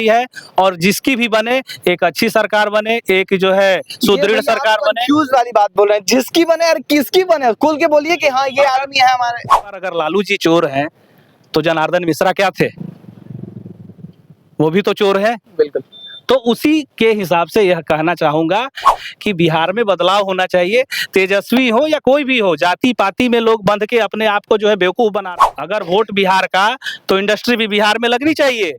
है और जिसकी भी बने एक अच्छी सरकार बने, एक जो है सुदृढ़ सरकार बने। कंफ्यूज वाली बात बोल रहे हैं, जिसकी बने और किसकी बने, खुल के बोलिए कि हाँ ये आदमी है हमारे। अगर लालू जी चोर हैं तो जनार्दन मिश्रा क्या थे? वो भी तो चोर है। बिल्कुल। तो उसी के हिसाब से यह कहना चाहूंगा कि बिहार में बदलाव होना चाहिए। तेजस्वी हो या कोई भी हो, जाति पाति में लोग बंध के अपने आप को जो है बेवकूफ बना रहे हैं। अगर वोट बिहार का तो इंडस्ट्री भी बिहार में लगनी चाहिए।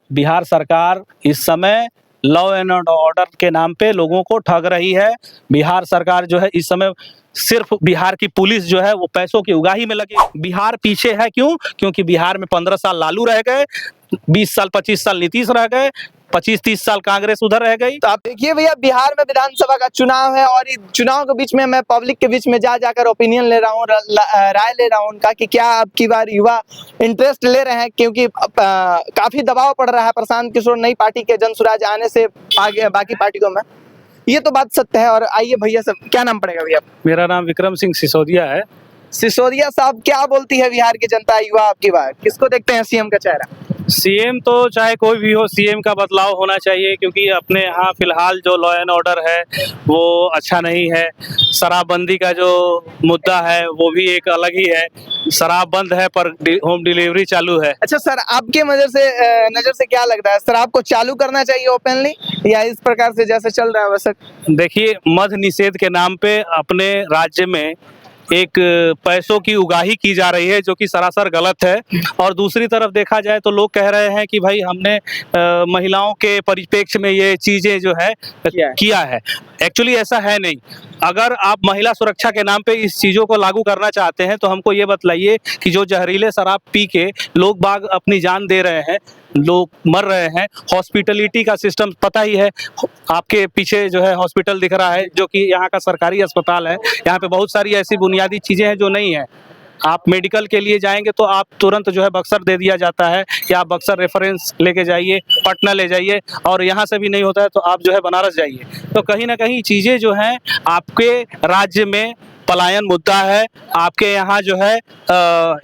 बिहार सरकार इस समय लॉ एंड ऑर्डर के नाम पे लोगों को ठग रही है। बिहार सरकार जो है इस समय सिर्फ बिहार की पुलिस जो है वो पैसों की उगाही में लगी। बिहार पीछे है क्यों? क्योंकि बिहार में 15 साल लालू रह गए, 20 साल 25 साल नीतीश रह गए, 25-30 साल कांग्रेस उधर रह गई। तो आप देखिए भैया, बिहार में विधानसभा का चुनाव है और इस चुनाव के बीच में मैं पब्लिक के बीच में जाकर ओपिनियन ले रहा हूँ, राय ले रहा हूँ उनका कि क्या अब की बार युवा इंटरेस्ट ले रहे हैं, क्योंकि काफी दबाव पड़ रहा है प्रशांत किशोर नई पार्टी के जनसुराज आने से आगे बाकी पार्टियों में। ये तो बात सत्य है। और आइए भैया, सब क्या नाम पड़ेगा भैया? मेरा नाम विक्रम सिंह सिसोदिया है। सिसोदिया साहब, क्या बोलती है बिहार की जनता, युवा आपकी बार किसको देखते हैं सीएम का चेहरा? सीएम तो चाहे कोई भी हो, सीएम का बदलाव होना चाहिए, क्योंकि अपने यहाँ फिलहाल जो लॉ एंड ऑर्डर है वो अच्छा नहीं है। शराबबंदी का जो मुद्दा है वो भी एक अलग ही है। शराब बंद है पर होम डिलीवरी चालू है। अच्छा सर, आपके नजर से क्या लगता है, शराब को चालू करना चाहिए ओपनली या इस प्रकार से जैसे चल रहा है वैसे? देखिए, मद्य निषेध के नाम पे अपने राज्य में एक पैसों की उगाही की जा रही है जो कि सरासर गलत है। और दूसरी तरफ देखा जाए तो लोग कह रहे हैं कि भाई हमने महिलाओं के परिप्रेक्ष्य में ये चीजें जो है किया है। एक्चुअली ऐसा है नहीं। अगर आप महिला सुरक्षा के नाम पे इस चीज़ों को लागू करना चाहते हैं तो हमको ये बतलाइए कि जो जहरीले शराब पी के लोग बाग अपनी जान दे रहे हैं, लोग मर रहे हैं, हॉस्पिटलिटी का सिस्टम पता ही है। आपके पीछे जो है हॉस्पिटल दिख रहा है जो कि यहाँ का सरकारी अस्पताल है। यहाँ पे बहुत सारी ऐसी बुनियादी चीज़ें हैं जो नहीं है। आप मेडिकल के लिए जाएंगे तो आप तुरंत जो है बक्सर दे दिया जाता है कि आप बक्सर रेफरेंस लेके जाइए, पटना ले जाइए, और यहाँ से भी नहीं होता है तो आप जो है बनारस जाइए। तो कहीं ना कहीं चीज़ें जो हैं आपके राज्य में पलायन मुद्दा है, आपके यहाँ जो है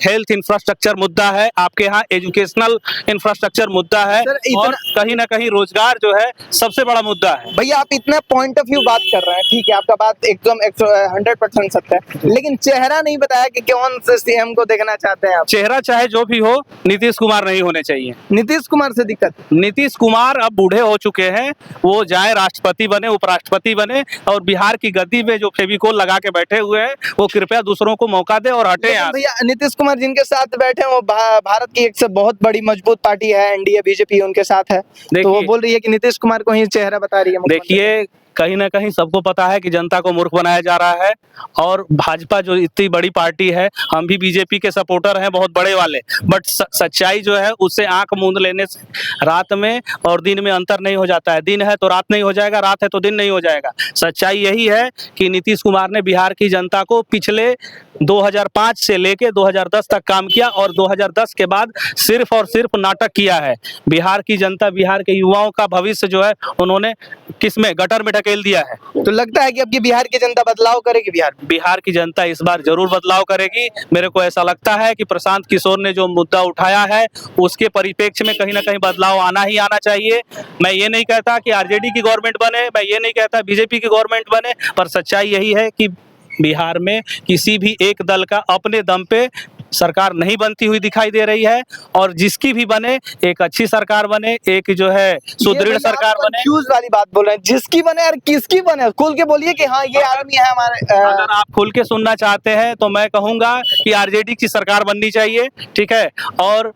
हेल्थ इंफ्रास्ट्रक्चर मुद्दा है, आपके यहाँ एजुकेशनल इंफ्रास्ट्रक्चर मुद्दा है, और कहीं ना कहीं रोजगार जो है सबसे बड़ा मुद्दा है। भैया आप इतना पॉइंट ऑफ व्यू बात कर रहे हैं, ठीक है, आपका बात एकदम 100% सत्य है, लेकिन चेहरा नहीं बताया कि कौन से सीएम को देखना चाहते हैं आप? चेहरा चाहे जो भी हो, नीतीश कुमार नहीं होने चाहिए। नीतीश कुमार से दिक्कत? नीतीश कुमार अब बूढ़े हो चुके हैं, वो जाए राष्ट्रपति बने, उपराष्ट्रपति बने, और बिहार की गद्दी पे जो फेविकोल लगा के बैठे हुए हैं वो कृपया दूसरों को मौका दे और हटे यहाँ। भैया नीतीश कुमार जिनके साथ बैठे वो भारत की एक से बहुत बड़ी मजबूत पार्टी है, एनडीए बीजेपी उनके साथ है, तो वो बोल रही है कि नीतीश कुमार को ही चेहरा बता रही है। देखिए, कहीं ना कहीं सबको पता है कि जनता को मूर्ख बनाया जा रहा है, और भाजपा जो इतनी बड़ी पार्टी है, हम भी बीजेपी के सपोर्टर हैं बहुत बड़े वाले, बट सच्चाई जो है उससे आंख मूंद लेने से रात में और दिन में अंतर नहीं हो जाता है। दिन है तो रात नहीं हो जाएगा, रात है तो दिन नहीं हो जाएगा। सच्चाई यही है कि नीतीश कुमार ने बिहार की जनता को पिछले 2005 से लेके 2010 तक काम किया, और 2010 के बाद सिर्फ और सिर्फ नाटक किया है। बिहार की जनता, बिहार के युवाओं का भविष्य जो है उन्होंने किसमें, गटर में ढकेल दिया है। तो लगता है कि अब की बिहार की जनता बदलाव करेगी? बिहार की जनता इस बार जरूर बदलाव करेगी। मेरे को ऐसा लगता है कि प्रशांत किशोर ने जो मुद्दा उठाया है उसके परिप्रेक्ष्य में कहीं ना कहीं बदलाव आना ही आना चाहिए। मैं ये नहीं कहता कि आरजेडी की गवर्नमेंट बने, मैं ये नहीं कहता बीजेपी की गवर्नमेंट बने, पर सच्चाई यही है कि बिहार में किसी भी एक दल का अपने दम पे सरकार नहीं बनती हुई दिखाई दे रही है, और जिसकी भी बने एक अच्छी सरकार बने, एक जो है सुदृढ़ सरकार बने। कंफ्यूज वाली बात बोल रहे हैं, जिसकी बने और किसकी बने, खुल के बोलिए कि हाँ ये आदमी है हमारे। अगर आप खुल के सुनना चाहते हैं तो मैं कहूंगा कि आरजेडी की सरकार बननी चाहिए, ठीक है, और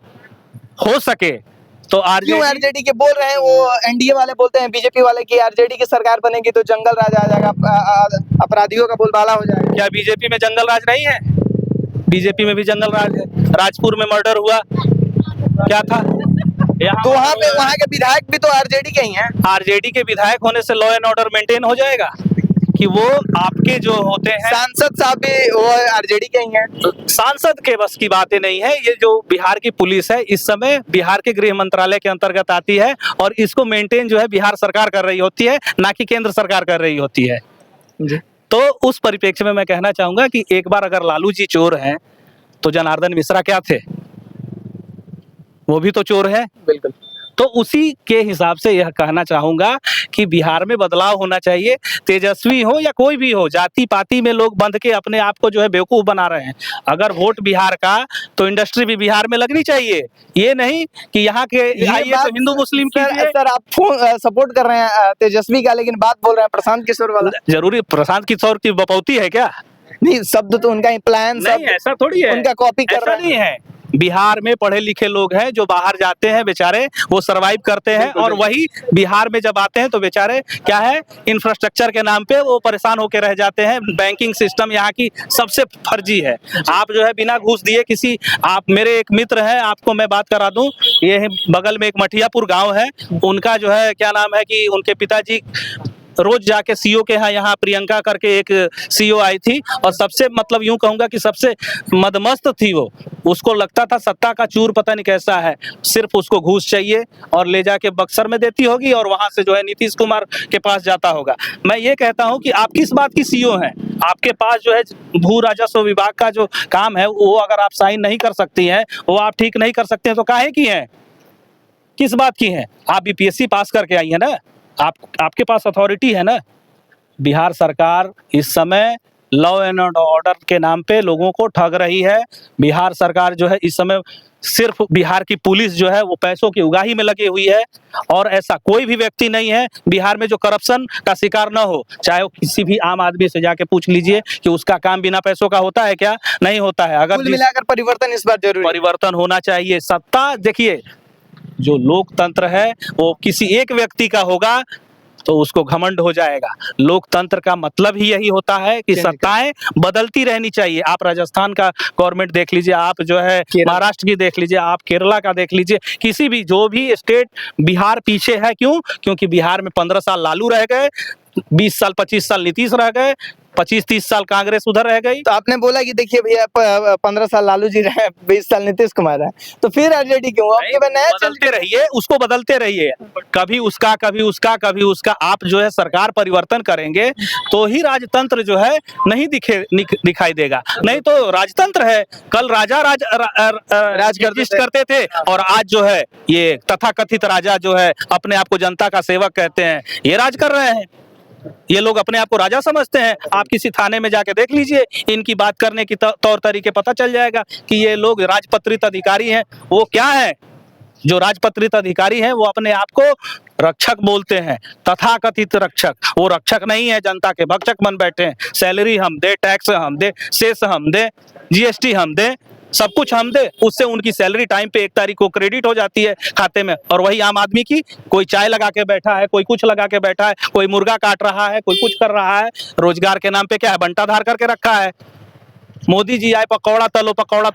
हो सके तो आरजेडी के बोल रहे हैं, वो एनडीए वाले बोलते हैं, बीजेपी वाले की आरजेडी की सरकार बनेगी तो जंगल राज आ जाएगा, अपराधियों का बोलबाला हो जाएगा। क्या बीजेपी में जंगल राज नहीं है? बीजेपी में भी जंगल राज है। राजपुर में मर्डर हुआ, क्या था? तो वहाँ के विधायक भी तो आरजेडी के ही हैं। आरजेडी के विधायक होने से लॉ एंड ऑर्डर मेंटेन हो जाएगा कि वो आपके जो होते हैं सांसद साहब भी वो आरजेडी के ही हैं। सांसद के बस की बातें नहीं है। ये जो बिहार की पुलिस है इस समय बिहार के गृह मंत्रालय के अंतर्गत आती है, और इसको मेंटेन जो है बिहार सरकार कर रही होती है, ना कि केंद्र सरकार कर रही होती है जी। तो उस परिप्रेक्ष्य में मैं कहना चाहूंगा कि एक बार अगर लालू जी चोर हैं तो जनार्दन मिश्रा क्या थे? वो भी तो चोर है। बिल्कुल। तो उसी के हिसाब से यह कहना चाहूंगा कि बिहार में बदलाव होना चाहिए। तेजस्वी हो या कोई भी हो, जाति पाति में लोग बंध के अपने आप को जो है बेवकूफ बना रहे हैं। अगर वोट बिहार का, तो इंडस्ट्री भी बिहार में लगनी चाहिए। ये नहीं कि यहाँ के आइए तो हिंदू मुस्लिम कीजिए। सर आप सपोर्ट कर रहे हैं तेजस्वी का, लेकिन बात बोल रहे हैं प्रशांत किशोर वाला। जरूरी प्रशांत किशोर की बपौती है क्या? नहीं, शब्द तो उनका ही, प्लान नहीं, ऐसा थोड़ी है, उनका कॉपी कर ऐसा रहे नहीं है। बिहार में पढ़े लिखे लोग हैं जो बाहर जाते हैं, बेचारे वो सरवाइव करते हैं, और वही बिहार में जब आते हैं तो बेचारे क्या है, इंफ्रास्ट्रक्चर के नाम पे वो परेशान होकर रह जाते हैं। बैंकिंग सिस्टम यहाँ की सबसे फर्जी है। आप जो है बिना घूस दिए किसी, आप मेरे एक मित्र हैं, आपको मैं बात करा दूं, ये बगल में एक मठियापुर गाँव है, उनका जो है क्या नाम है कि उनके पिताजी रोज जाके सीओ के यहाँ प्रियंका करके एक सीओ आई थी, और सबसे मतलब यूं कहूंगा कि सबसे मदमस्त थी वो। उसको लगता था सत्ता का चूर पता नहीं कैसा है, सिर्फ उसको घूस चाहिए और ले जाके बक्सर में देती होगी, और वहां से जो है नीतीश कुमार के पास जाता होगा। मैं ये कहता हूं कि आप किस बात की सीओ हैं? आपके पास जो है भू राजस्व विभाग का जो काम है वो अगर आप साइन नहीं कर सकती हैं, वो आप ठीक नहीं कर सकते हैं, तो काहे की हैं? किस बात की हैं? आप बीपीएससी पास करके आई है ना, आपके पास अथॉरिटी है ना। बिहार सरकार इस समय लॉ एंड ऑर्डर के नाम पे लोगों को ठग रही है। बिहार सरकार जो है इस समय सिर्फ बिहार की पुलिस जो है वो पैसों की उगाही में लगी हुई है, और ऐसा कोई भी व्यक्ति नहीं है बिहार में जो करप्शन का शिकार ना हो। चाहे वो किसी भी आम आदमी से जाके पूछ लीजिए कि उसका काम बिना पैसों का होता है क्या? नहीं होता है। अगर कुल मिलाकर परिवर्तन इस बार जरूरी, परिवर्तन होना चाहिए। सत्ता देखिए, जो लोकतंत्र है वो किसी एक व्यक्ति का होगा तो उसको घमंड हो जाएगा। लोकतंत्र का मतलब ही यही होता है कि सत्ताएं बदलती रहनी चाहिए। आप राजस्थान का गवर्नमेंट देख लीजिए, आप जो है महाराष्ट्र की देख लीजिए, आप केरला का देख लीजिए, किसी भी जो भी स्टेट, बिहार पीछे है। क्यों? क्योंकि बिहार में 15 साल लालू रह गए, 20 साल 25 साल नीतीश रह गए, 25-30 साल कांग्रेस उधर रह गई। तो आपने बोला कि देखिए भैया 15 साल लालू जी रहे, 20 साल नीतीश कुमार है, तो फिर आरजेडी क्यों? बदलते रहिए, उसको बदलते रहिए, कभी उसका कभी उसका कभी उसका। आप जो है सरकार परिवर्तन करेंगे तो ही राजतंत्र जो है नहीं दिखाई देगा। नहीं तो राजतंत्र है, कल राजा राज करते थे, और आज जो है ये तथाकथित राजा जो है अपने आप को जनता का सेवक कहते हैं, ये राज कर रहे हैं। ये लोग अपने आप को राजा समझते हैं। आप किसी थाने में जाके देख लीजिए, इनकी बात करने की तौर तरीके पता चल जाएगा कि ये लोग राजपत्रित अधिकारी हैं। वो क्या है? जो राजपत्रित अधिकारी हैं वो अपने आप को रक्षक बोलते हैं, तथाकथित रक्षक। वो रक्षक नहीं है, जनता के भक्षक बन बैठे हैं। सैलरी हम दे, टैक्स हम दे, सेस हम दे, जीएसटी हम दे, सब कुछ हम दे, उससे उनकी सैलरी टाइम पे 1 तारीख को क्रेडिट हो जाती है खाते में। और वही आम आदमी की, कोई चाय लगा के बैठा है, कोई कुछ लगा के बैठा है, कोई मुर्गा काट रहा है, कोई कुछ कर रहा है। रोजगार के नाम पे क्या है, बंटाधार करके रखा है। मोदी जी आए पकौड़ा तलो,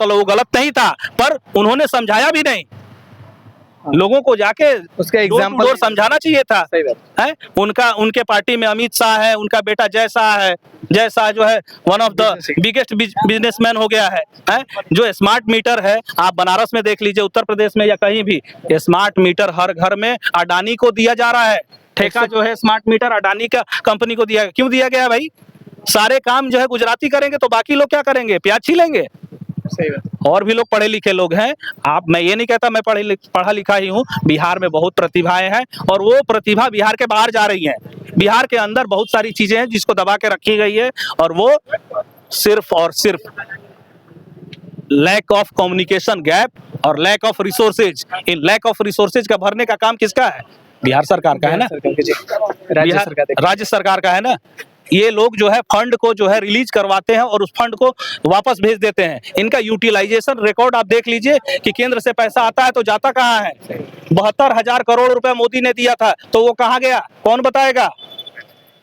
वो गलत नहीं था, पर उन्होंने समझाया भी नहीं। लोगों को जाके उसका एग्जाम्पल समझाना चाहिए था। है उनके पार्टी में अमित शाह है, उनका बेटा जय शाह है। जय शाह जो है one of the biggest businessman हो गया है। जो स्मार्ट मीटर है, आप बनारस में देख लीजिए, उत्तर प्रदेश में या कहीं भी, स्मार्ट मीटर हर घर में अडानी को दिया जा रहा है। ठेका जो है स्मार्ट मीटर अडानी का कंपनी को दिया। क्यों दिया गया भाई? सारे काम जो है गुजराती करेंगे तो बाकी लोग क्या करेंगे? प्याज छीलेंगे। और भी लोग पढ़े लिखे लोग हैं। मैं ये नहीं कहता मैं पढ़ा लिखा ही हूँ। बिहार में बहुत प्रतिभाएं हैं, और वो प्रतिभा बिहार के बाहर जा रही है। बिहार के अंदर बहुत सारी चीजें हैं जिसको दबा के रखी गई है, और वो सिर्फ और सिर्फ लैक ऑफ कम्युनिकेशन गैप और लैक ऑफ रिसोर्सेज। इन लैक ऑफ रिसोर्सेज का भरने का काम किसका है? बिहार सरकार का है ना, राज्य सरकार का है ना। ये लोग जो है फंड को जो है रिलीज करवाते हैं और उस फंड को वापस भेज देते हैं। इनका यूटिलाइजेशन रिकॉर्ड आप देख लीजिए कि केंद्र से पैसा आता है तो जाता कहाँ है। 72,000 करोड़ रुपए मोदी ने दिया था, तो वो कहाँ गया? कौन बताएगा?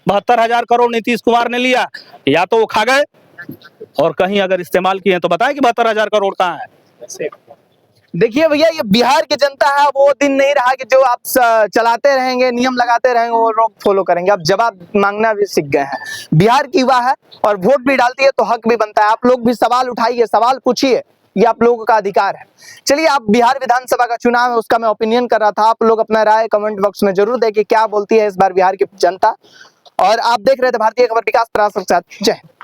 72,000 करोड़ नीतीश कुमार ने लिया, या तो वो खा गए, और कहीं अगर इस्तेमाल किए तो बताए कि 72,000 करोड़ कहाँ है। देखिए भैया, ये बिहार की जनता है, वो दिन नहीं रहा कि जो आप चलाते रहेंगे, नियम लगाते रहेंगे, वो लोग फॉलो करेंगे। अब जवाब मांगना भी सीख गए हैं। बिहार की युवा है और वोट भी डालती है, तो हक भी बनता है। आप लोग भी सवाल उठाइए, सवाल पूछिए, ये आप लोगों का अधिकार है। चलिए, आप बिहार विधानसभा का चुनाव है, उसका मैं ओपिनियन कर रहा था। आप लोग अपना राय कमेंट बॉक्स में जरूर दें कि क्या बोलती है इस बार बिहार की जनता। और आप देख रहे थे भारतीय खबर विकास प्रयास के साथ। जय हिंद।